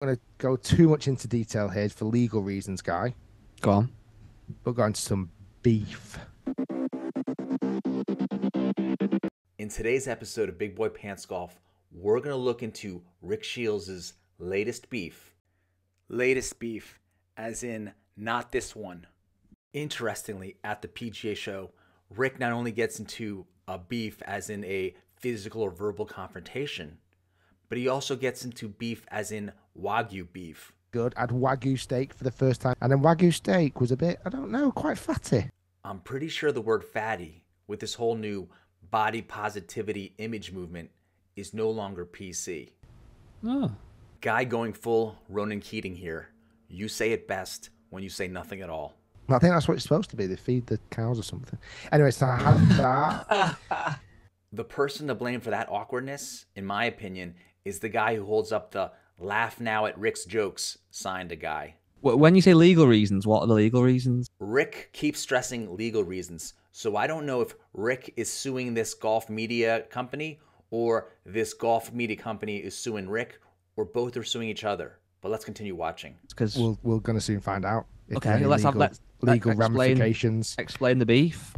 going to go too much into detail here for legal reasons, Guy. Go on. We're going to some beef. In today's episode of Big Boy Pants Golf, we're going to look into Rick Shiels' latest beef. Latest beef, as in not this one. Interestingly, at the PGA show, Rick not only gets into a beef as in a physical or verbal confrontation, but he also gets into beef as in Wagyu beef. Good. I had Wagyu steak for the first time. And then Wagyu steak was a bit, I don't know, quite fatty. I'm pretty sure the word fatty, with this whole new body positivity image movement, is no longer PC. Oh. Guy going full Ronan Keating here. You say it best when you say nothing at all. I think that's what it's supposed to be. They feed the cows or something. Anyway, so I had that. The person to blame for that awkwardness, in my opinion, is the guy who holds up the "Laugh now at Rick's jokes" sign to Guy. When you say legal reasons, what are the legal reasons? Rick keeps stressing legal reasons, so I don't know if Rick is suing this golf media company or this golf media company is suing Rick, or both are suing each other. But let's continue watching. Because we're going to soon find out. Okay, let's legal ramifications. Explain the beef.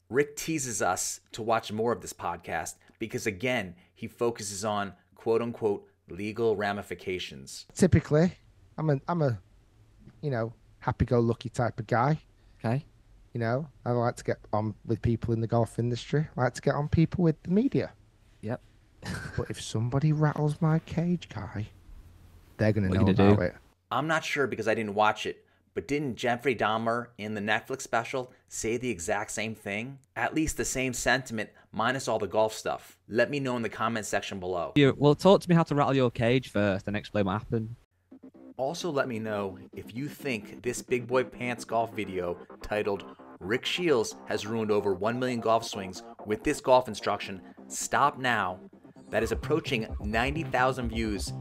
Rick teases us to watch more of this podcast because, again, he focuses on quote-unquote legal ramifications. Typically, I'm a happy-go-lucky type of guy. Okay. You know, I like to get on with people in the golf industry. I like to get on people with the media. Yep. But if somebody rattles my cage, Guy, they're going to know about it. I'm not sure because I didn't watch it, but didn't Jeffrey Dahmer in the Netflix special say the exact same thing? At least the same sentiment, minus all the golf stuff. Let me know in the comment section below. Well, talk to me how to rattle your cage first and explain what happened. Also, let me know if you think this Big Boy Pants golf video titled "Rick Shiels has ruined over 1 million golf swings with this golf instruction, stop now," that is approaching 90,000 views,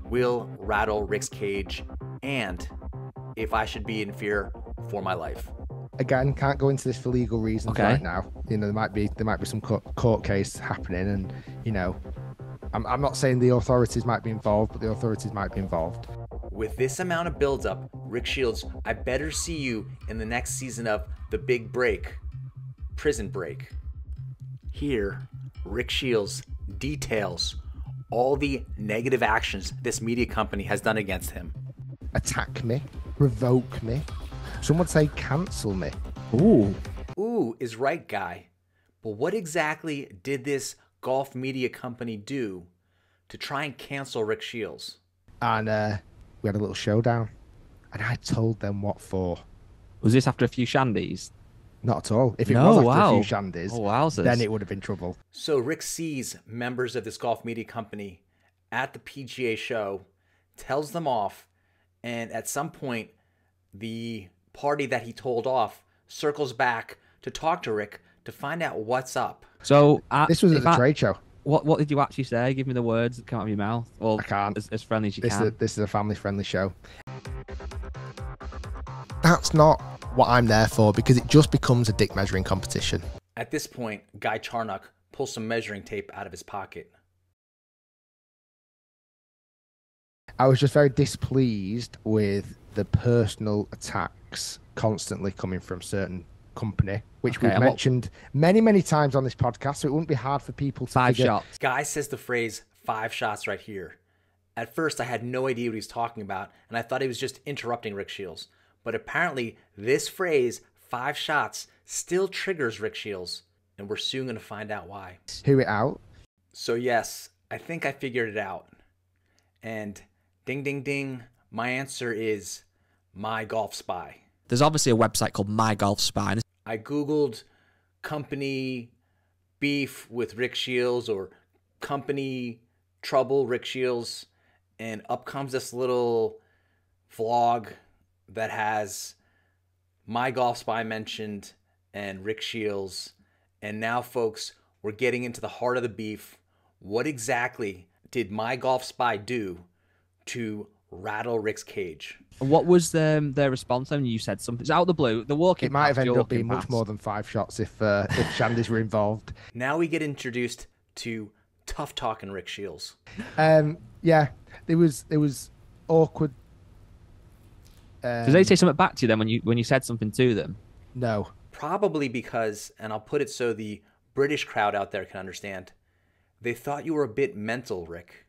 will rattle Rick's cage, and if I should be in fear for my life. Again, can't go into this for legal reasons right now. You know, there might be some court case happening, and you know, I'm not saying the authorities might be involved, but the authorities might be involved. With this amount of build-up, Rick Shiels, I better see you in the next season of The Big Break, Prison Break. Here, Rick Shiels details all the negative actions this media company has done against him. Attack me, revoke me, some would say cancel me. Ooh is right, Guy. But what exactly did this golf media company do to try and cancel Rick Shiels? And we had a little showdown, and I told them what for. Was this after a few shandies? Not at all. If it was after a few shandies, then it would have been trouble. So Rick sees members of this golf media company at the PGA show, tells them off, and at some point, the party that he told off circles back to talk to Rick to find out what's up. So this was at the trade show. What did you actually say? Give me the words that come out of your mouth. Well, I can't. As friendly as you can. This is a family-friendly show. That's not what I'm there for, because it just becomes a dick measuring competition. At this point, Guy Charnock pulls some measuring tape out of his pocket. I was just very displeased with the personal attacks constantly coming from certain company, which we've mentioned many times on this podcast, so it wouldn't be hard for people to figure. Shots. Guy says the phrase 5 shots right here. At first, I had no idea what he was talking about, and I thought he was just interrupting Rick Shiels. But apparently, this phrase, 5 shots, still triggers Rick Shiels, and we're soon going to find out why. Hear it out. So yes, I think I figured it out. And ding, ding, ding, my answer is MYGOLFSPY. There's obviously a website called MYGOLFSPY. I Googled company beef with Rick Shiels or company trouble Rick Shiels, and up comes this little vlog that has MYGOLFSPY mentioned and Rick Shiels. And now, folks, we're getting into the heart of the beef. What exactly did MYGOLFSPY do to rattle Rick's cage? What was their response when you said something? It's out of the blue. The walking. It might have ended up being much more than 5 shots if shandies were involved. Now we get introduced to tough talking Rick Shiels. Yeah, there was awkward. Did they say something back to you then when you said something to them? No. Probably because, and I'll put it so the British crowd out there can understand, they thought you were a bit mental, Rick.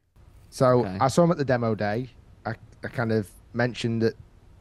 So Okay. I saw them at the demo day. I kind of mentioned that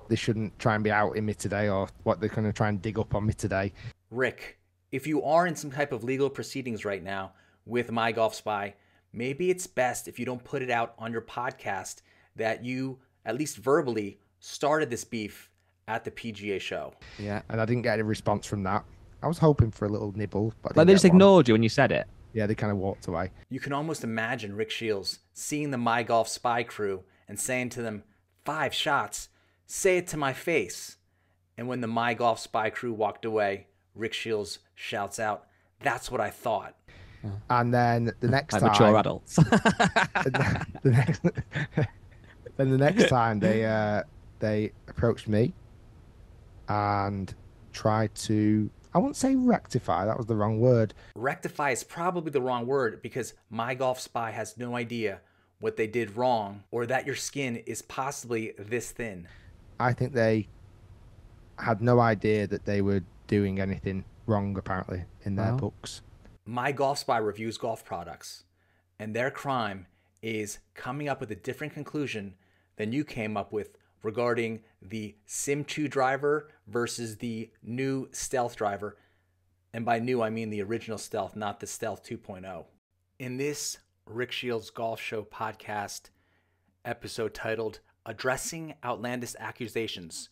they shouldn't try and be out in me today, or what they're going to try and dig up on me today. Rick, if you are in some type of legal proceedings right now with MYGOLFSPY, maybe it's best if you don't put it out on your podcast that you, at least verbally, started this beef at the PGA show. Yeah. And I didn't get a response from that. I was hoping for a little nibble, but I Like they didn't just get one. ignored you when you said it. Yeah, they kind of walked away. You can almost imagine Rick Shiels seeing the MYGOLFSPY crew and saying to them, 5 shots, say it to my face. And when the MYGOLFSPY crew walked away, Rick Shiels shouts out, that's what I thought. And then the next Like time, mature adults. then the next time they approached me and tried to, I wouldn't say rectify, that was the wrong word. Rectify is probably the wrong word because MYGOLFSPY has no idea what they did wrong or that your skin is possibly this thin. I think they had no idea that they were doing anything wrong, apparently, in their books. MYGOLFSPY reviews golf products, and their crime is coming up with a different conclusion than you came up with regarding the Sim 2 driver versus the new Stealth driver. And by new, I mean the original Stealth, not the Stealth 2.0. In this Rick Shiels Golf Show podcast episode titled Addressing Outlandish Accusations,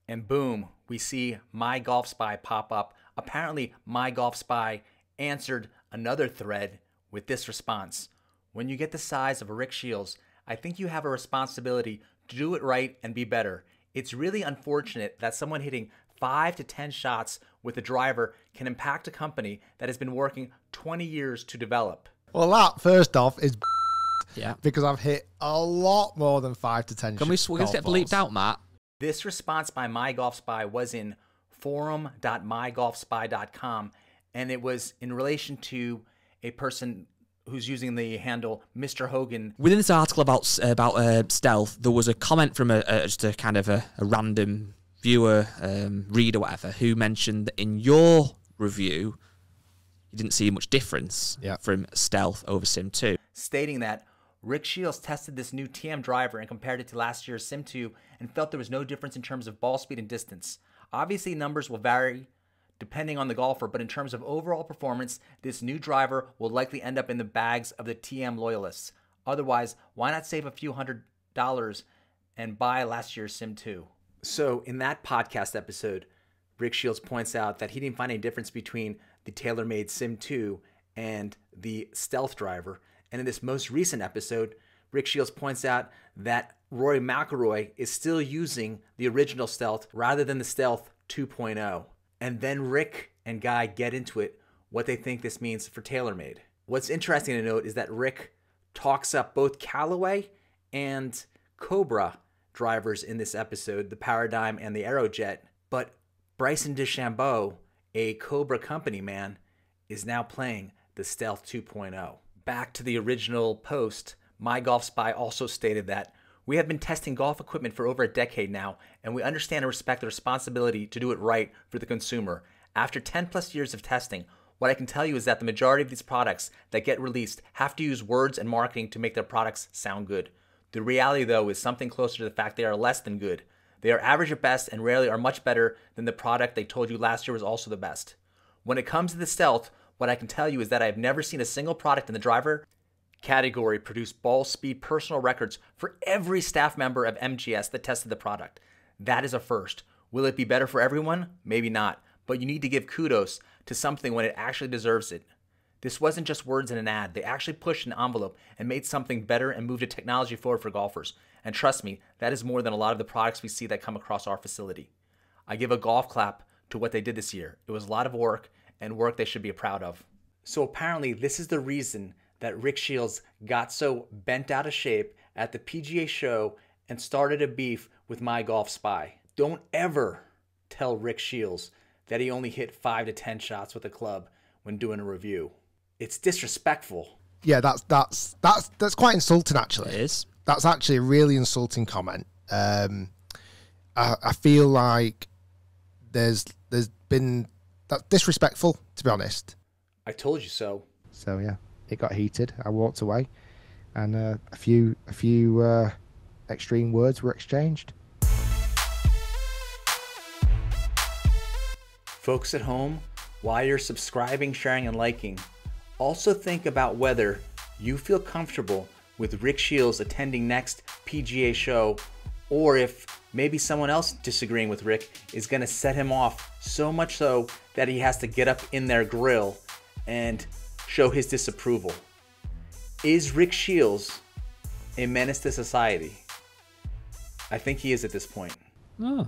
and boom, we see MYGOLFSPY pop up. Apparently, MYGOLFSPY answered another thread with this response. When you get the size of a Rick Shiels, I think you have a responsibility to do it right and be better. It's really unfortunate that someone hitting 5 to 10 shots with a driver can impact a company that has been working 20 years to develop. Well, that, first off, is Yeah. because I've hit a lot more than 5 to 10 Can we golf get balls. bleeped out, Matt? This response by MYGOLFSPY was in forum.mygolfspy.com, and it was in relation to a person who's using the handle Mr. Hogan. Within this article about stealth, there was a comment from just a kind of a random viewer, reader, whatever, who mentioned that in your review, you didn't see much difference from stealth over Sim 2. Stating that Rick Shiels tested this new TM driver and compared it to last year's Sim 2 and felt there was no difference in terms of ball speed and distance. Obviously, numbers will vary depending on the golfer, but in terms of overall performance, this new driver will likely end up in the bags of the TM loyalists. Otherwise, why not save a few $100s and buy last year's Sim 2? So in that podcast episode, Rick Shiels points out that he didn't find any difference between the TaylorMade Sim 2 and the Stealth driver. And in this most recent episode, Rick Shiels points out that Rory McIlroy is still using the original Stealth rather than the Stealth 2.0. And then Rick and Guy get into it, what they think this means for TaylorMade. What's interesting to note is that Rick talks up both Callaway and Cobra drivers in this episode, the Paradigm and the Aerojet. But Bryson DeChambeau, a Cobra company man, is now playing the Stealth 2.0. Back to the original post, MYGOLFSPY also stated that we have been testing golf equipment for over a decade now, and we understand and respect the responsibility to do it right for the consumer. After 10 plus years of testing, what I can tell you is that the majority of these products that get released have to use words and marketing to make their products sound good. The reality, though, is something closer to the fact they are less than good. They are average at best and rarely are much better than the product they told you last year was also the best. When it comes to the Stealth, what I can tell you is that I have never seen a single product in the driver category produce ball speed personal records for every staff member of MGS that tested the product. That is a first. Will it be better for everyone? Maybe not, but you need to give kudos to something when it actually deserves it. This wasn't just words in an ad. They actually pushed an envelope and made something better and moved the technology forward for golfers. And trust me, that is more than a lot of the products we see that come across our facility. I give a golf clap to what they did this year. It was a lot of work, and work they should be proud of. So apparently this is the reason that Rick Shiels got so bent out of shape at the PGA show and started a beef with MYGOLFSPY. Don't ever tell Rick Shiels that he only hit 5 to 10 shots with a club when doing a review. It's disrespectful. Yeah, that's quite insulting, actually. It is. that's actually a really insulting comment. I feel like there's been that's disrespectful, to be honest. I told you so. So yeah, it got heated. I walked away, and a few extreme words were exchanged. Folks at home, while you're subscribing, sharing, and liking, also think about whether you feel comfortable with Rick Shiels attending next PGA show, or if maybe someone else disagreeing with Rick is going to set him off so much so that he has to get up in their grill and show his disapproval. Is Rick Shiels a menace to society? I think he is at this point. Oh.